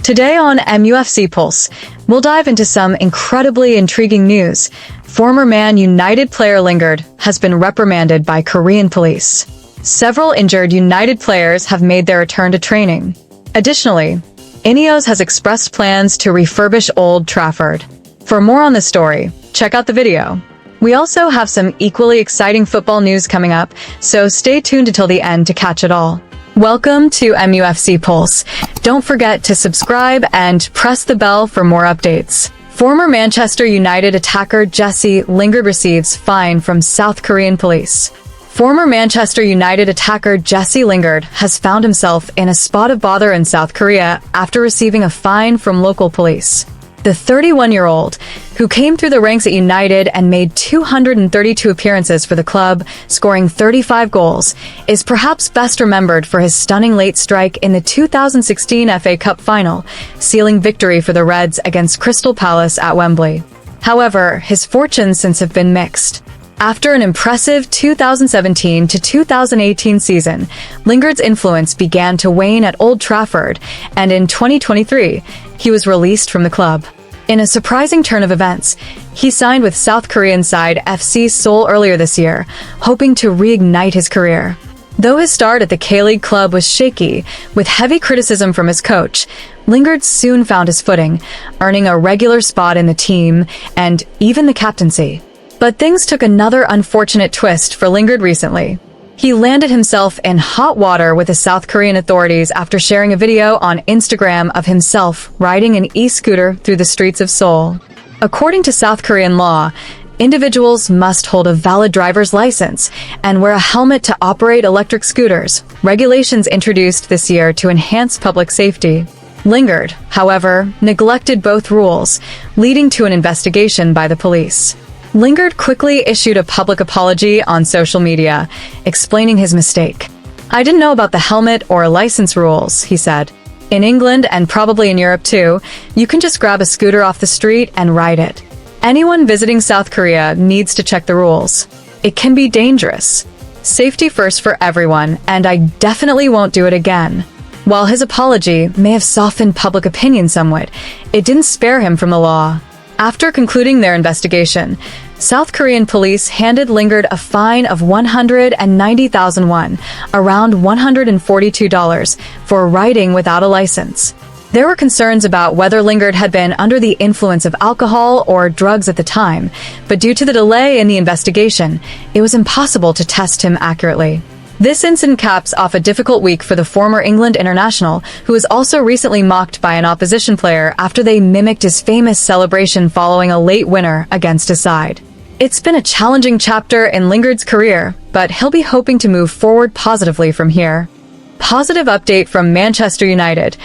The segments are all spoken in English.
Today on MUFC Pulse, we'll dive into some incredibly intriguing news. Former Man United player Lingard has been reprimanded by Korean police. Several injured United players have made their return to training. Additionally, Ineos has expressed plans to refurbish Old Trafford. For more on this story, check out the video. We also have some equally exciting football news coming up, so stay tuned until the end to catch it all. Welcome to MUFC Pulse. Don't forget to subscribe and press the bell for more updates. Former Manchester United attacker Jesse Lingard receives fine from South Korean police. Former Manchester United attacker Jesse Lingard has found himself in a spot of bother in South Korea after receiving a fine from local police. The 31-year-old, who came through the ranks at United and made 232 appearances for the club, scoring 35 goals, is perhaps best remembered for his stunning late strike in the 2016 FA Cup final, sealing victory for the Reds against Crystal Palace at Wembley. However, his fortunes since have been mixed. After an impressive 2017 to 2018 season, Lingard's influence began to wane at Old Trafford, and in 2023, he was released from the club. In a surprising turn of events, he signed with South Korean side FC Seoul earlier this year, hoping to reignite his career. Though his start at the K-League club was shaky, with heavy criticism from his coach, Lingard soon found his footing, earning a regular spot in the team and even the captaincy. But things took another unfortunate twist for Lingard recently. He landed himself in hot water with the South Korean authorities after sharing a video on Instagram of himself riding an e-scooter through the streets of Seoul. According to South Korean law, individuals must hold a valid driver's license and wear a helmet to operate electric scooters, regulations introduced this year to enhance public safety. Lingard, however, neglected both rules, leading to an investigation by the police. Lingard quickly issued a public apology on social media, explaining his mistake. "I didn't know about the helmet or license rules," he said. "In England, and probably in Europe too, you can just grab a scooter off the street and ride it. Anyone visiting South Korea needs to check the rules. It can be dangerous. Safety first for everyone, and I definitely won't do it again." While his apology may have softened public opinion somewhat, it didn't spare him from the law. After concluding their investigation, South Korean police handed Lingard a fine of 190,000 won, around $142, for riding without a license. There were concerns about whether Lingard had been under the influence of alcohol or drugs at the time, but due to the delay in the investigation, it was impossible to test him accurately. This incident caps off a difficult week for the former England international, who was also recently mocked by an opposition player after they mimicked his famous celebration following a late winner against his side. It's been a challenging chapter in Lingard's career, but he'll be hoping to move forward positively from here. Positive update from Manchester United.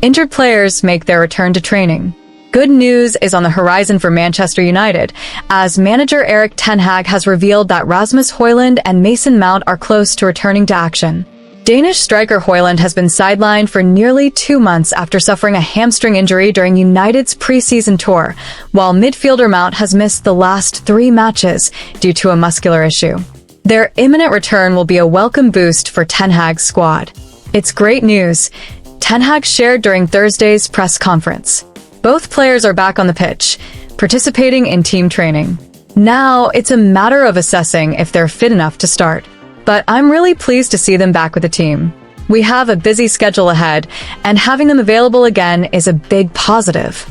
Injured players make their return to training. Good news is on the horizon for Manchester United, as manager Erik ten Hag has revealed that Rasmus Hojlund and Mason Mount are close to returning to action. Danish striker Hojlund has been sidelined for nearly 2 months after suffering a hamstring injury during United's pre-season tour, while midfielder Mount has missed the last 3 matches due to a muscular issue. Their imminent return will be a welcome boost for ten Hag's squad. It's great news, ten Hag shared during Thursday's press conference. Both players are back on the pitch, participating in team training. Now, it's a matter of assessing if they're fit enough to start. But I'm really pleased to see them back with the team. We have a busy schedule ahead, and having them available again is a big positive.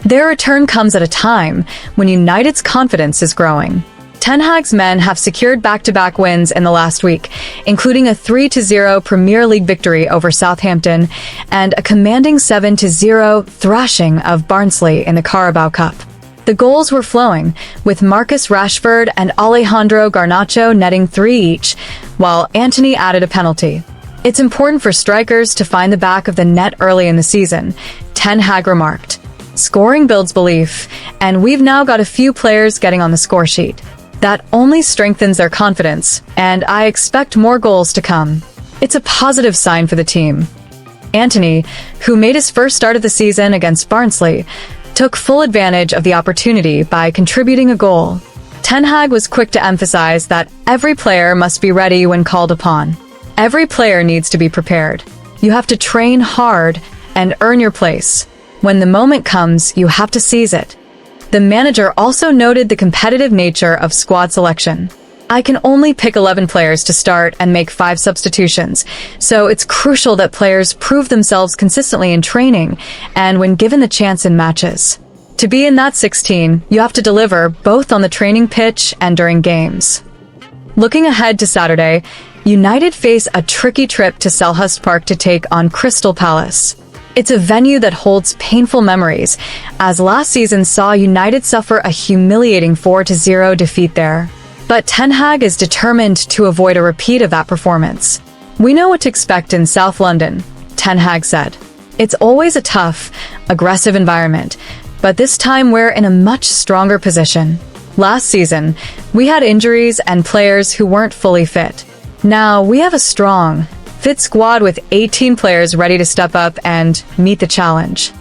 Their return comes at a time when United's confidence is growing. Ten Hag's men have secured back-to-back wins in the last week, including a 3-0 Premier League victory over Southampton and a commanding 7-0 thrashing of Barnsley in the Carabao Cup. The goals were flowing, with Marcus Rashford and Alejandro Garnacho netting 3 each, while Antony added a penalty. "It's important for strikers to find the back of the net early in the season," Ten Hag remarked. "Scoring builds belief, and we've now got a few players getting on the score sheet. That only strengthens their confidence, and I expect more goals to come. It's a positive sign for the team." Antony, who made his first start of the season against Barnsley, took full advantage of the opportunity by contributing a goal. Ten Hag was quick to emphasize that every player must be ready when called upon. Every player needs to be prepared. You have to train hard and earn your place. When the moment comes, you have to seize it. The manager also noted the competitive nature of squad selection. I can only pick 11 players to start and make 5 substitutions, so it's crucial that players prove themselves consistently in training and when given the chance in matches. To be in that 16, you have to deliver both on the training pitch and during games. Looking ahead to Saturday, United face a tricky trip to Selhurst Park to take on Crystal Palace. It's a venue that holds painful memories, as last season saw United suffer a humiliating 4-0 defeat there. But Ten Hag is determined to avoid a repeat of that performance. "We know what to expect in South London," Ten Hag said. "It's always a tough, aggressive environment, but this time we're in a much stronger position. Last season, we had injuries and players who weren't fully fit. Now we have a strong, fit squad with 18 players ready to step up and meet the challenge."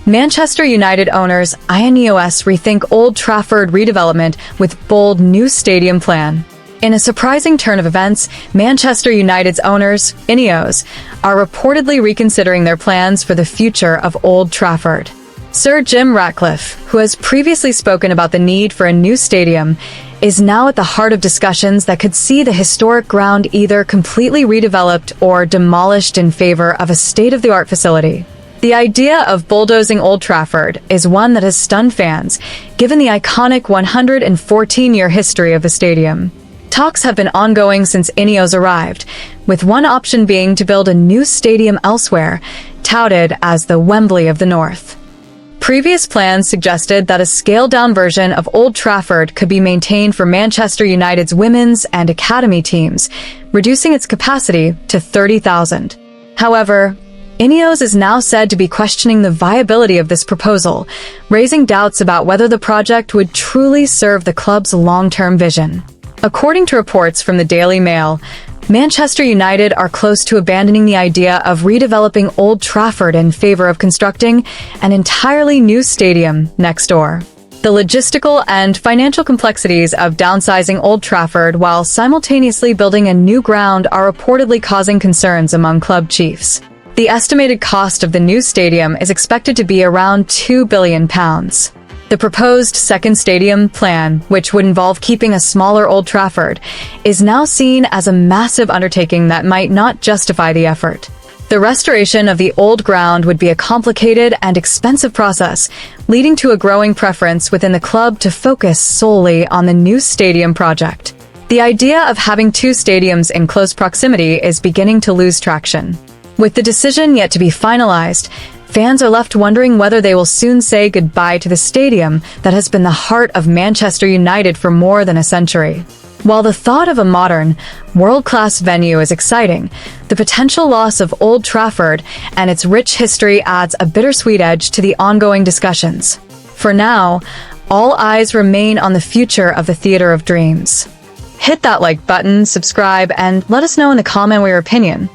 Manchester United owners INEOS rethink Old Trafford redevelopment with bold new stadium plan. In a surprising turn of events, Manchester United's owners, INEOS, are reportedly reconsidering their plans for the future of Old Trafford. Sir Jim Ratcliffe, who has previously spoken about the need for a new stadium, is now at the heart of discussions that could see the historic ground either completely redeveloped or demolished in favor of a state-of-the-art facility. The idea of bulldozing Old Trafford is one that has stunned fans, given the iconic 114-year history of the stadium. Talks have been ongoing since INEOS arrived, with one option being to build a new stadium elsewhere, touted as the Wembley of the North. Previous plans suggested that a scaled-down version of Old Trafford could be maintained for Manchester United's women's and academy teams, reducing its capacity to 30,000. However, INEOS is now said to be questioning the viability of this proposal, raising doubts about whether the project would truly serve the club's long-term vision. According to reports from the Daily Mail, Manchester United are close to abandoning the idea of redeveloping Old Trafford in favor of constructing an entirely new stadium next door. The logistical and financial complexities of downsizing Old Trafford while simultaneously building a new ground are reportedly causing concerns among club chiefs. The estimated cost of the new stadium is expected to be around £2 billion. The proposed second stadium plan, which would involve keeping a smaller Old Trafford, is now seen as a massive undertaking that might not justify the effort. The restoration of the old ground would be a complicated and expensive process, leading to a growing preference within the club to focus solely on the new stadium project. The idea of having 2 stadiums in close proximity is beginning to lose traction. With the decision yet to be finalized, fans are left wondering whether they will soon say goodbye to the stadium that has been the heart of Manchester United for more than a century. While the thought of a modern, world-class venue is exciting, the potential loss of Old Trafford and its rich history adds a bittersweet edge to the ongoing discussions. For now, all eyes remain on the future of the Theatre of Dreams. Hit that like button, subscribe, and let us know in the comment your opinion.